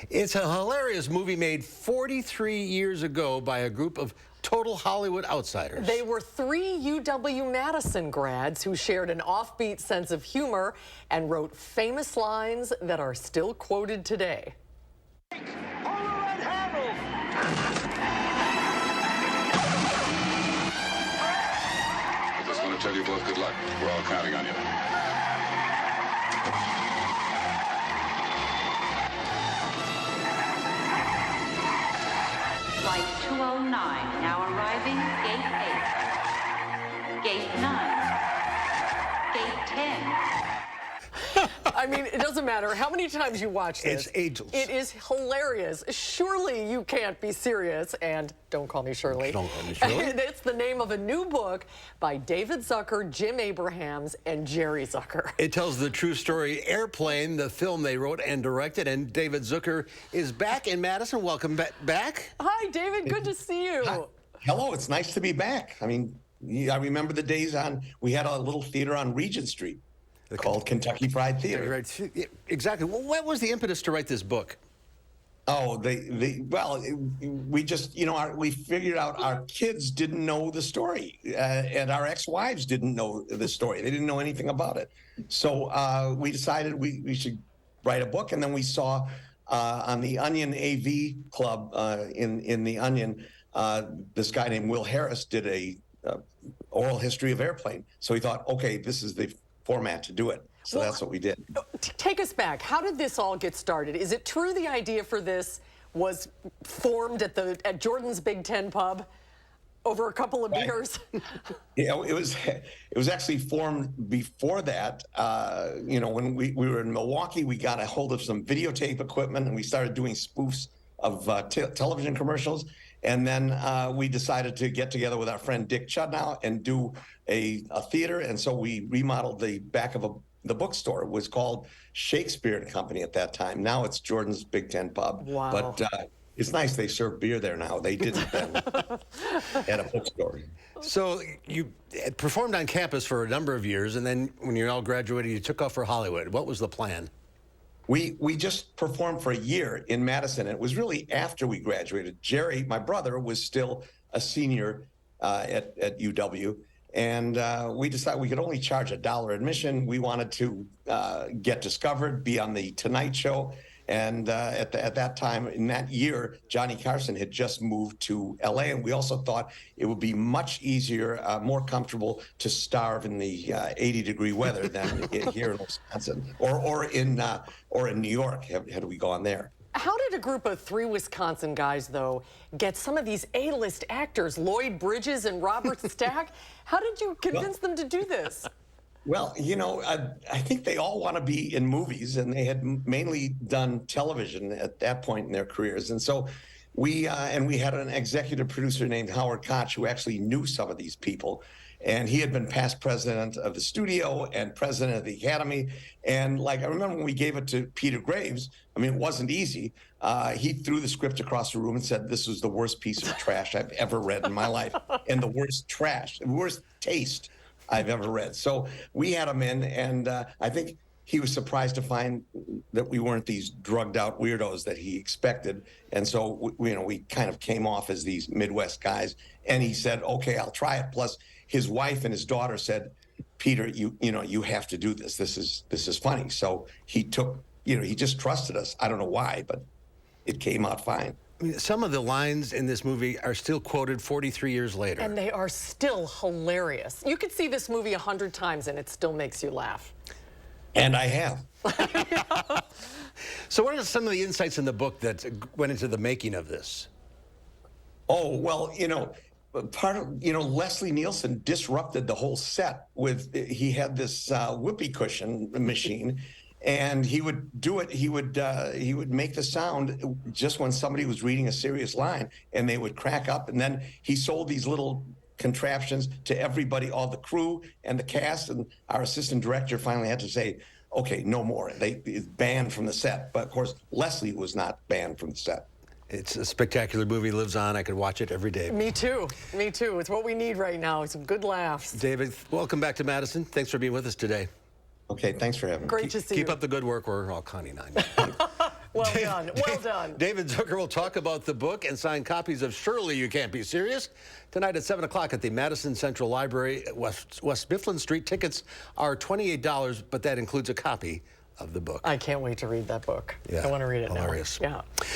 It's a hilarious movie made 43 years ago by a group of total Hollywood outsiders. They were three UW-Madison grads who shared an offbeat sense of humor and wrote famous lines that are still quoted today. I just want to tell you both good luck. We're all counting on you. Flight 209 now arriving, gate 8. Gate 9. Gate 10. I mean, it doesn't matter how many times you watch this. It's ageless. It is hilarious. Surely you can't be serious. And don't call me Shirley. Don't call me Shirley. It's the name of a new book by David Zucker, Jim Abrahams, and Jerry Zucker. It tells the true story, Airplane, the film they wrote and directed, and David Zucker is back in Madison. Welcome back. Hi, David. Good to see you. Hi. Hello. It's nice to be back. I mean, I remember the days we had a little theater on Regent Street called Kentucky Fried Theater. Right. Exactly. Well, what was the impetus to write this book? Oh, we just, we figured out our kids didn't know the story, and our ex-wives didn't know the story. They didn't know anything about it. So we decided we should write a book, and then we saw on the Onion AV Club in the Onion, this guy named Will Harris did a oral history of Airplane. So we thought, okay, this is the format to do it. So that's what we did. Take us back. How did this all get started? Is it true the idea for this was formed at Jordan's Big Ten pub over a couple of beers? Yeah, it was actually formed before that. When we were in Milwaukee, we got a hold of some videotape equipment and we started doing spoofs of television commercials. And then we decided to get together with our friend Dick Chudnow and do a theater. And so we remodeled the back of the bookstore. It was called Shakespeare and Company at that time. Now it's Jordan's Big Ten Pub. Wow. But it's nice they serve beer there now. They didn't then at a bookstore. So you performed on campus for a number of years, and then when you all graduated, you took off for Hollywood. What was the plan? We just performed for a year in Madison, and it was really after we graduated. Jerry, my brother, was still a senior at UW, and we decided we could only charge $1 admission. We wanted to get discovered, be on the Tonight Show, and at that time, in that year, Johnny Carson had just moved to LA, and we also thought it would be much easier, more comfortable to starve in the 80-degree weather than here in Wisconsin or in New York had we gone there. How did a group of three Wisconsin guys, though, get some of these A-list actors, Lloyd Bridges and Robert Stack? How did you convince them to do this? Well, I think they all want to be in movies, and they had mainly done television at that point in their careers. And so we had an executive producer named Howard Koch who actually knew some of these people. And he had been past president of the studio and president of the Academy. And I remember when we gave it to Peter Graves, I mean, it wasn't easy. He threw the script across the room and said, this was the worst piece of trash I've ever read in my life. And the worst taste I've ever read. So we had him in, and I think he was surprised to find that we weren't these drugged out weirdos that he expected. And so, we kind of came off as these Midwest guys, and he said, okay, I'll try it. Plus his wife and his daughter said, Peter, you have to do this. This is funny. So he took, he just trusted us. I don't know why, but it came out fine. I mean, some of the lines in this movie are still quoted 43 years later. And they are still hilarious. You could see this movie 100 times and it still makes you laugh. And I have. So what are some of the insights in the book that went into the making of this? Oh, well, Leslie Nielsen disrupted the whole set he had this whoopee cushion machine. And he would do it. He would make the sound just when somebody was reading a serious line, and they would crack up. And then he sold these little contraptions to everybody, all the crew and the cast. And our assistant director finally had to say, "Okay, no more." It's banned from the set. But of course, Leslie was not banned from the set. It's a spectacular movie. Lives on. I could watch it every day. Me too. Me too. It's what we need right now. Some good laughs. David, welcome back to Madison. Thanks for being with us today. Okay, thanks for having me. Great to see you. Keep up the good work. We're all counting on you. Well done. Well done. David Zucker will talk about the book and sign copies of Surely You Can't Be Serious tonight at 7 o'clock at the Madison Central Library, West Mifflin Street. Tickets are $28, but that includes a copy of the book. I can't wait to read that book. Yeah, I want to read it hilarious. now. Yeah.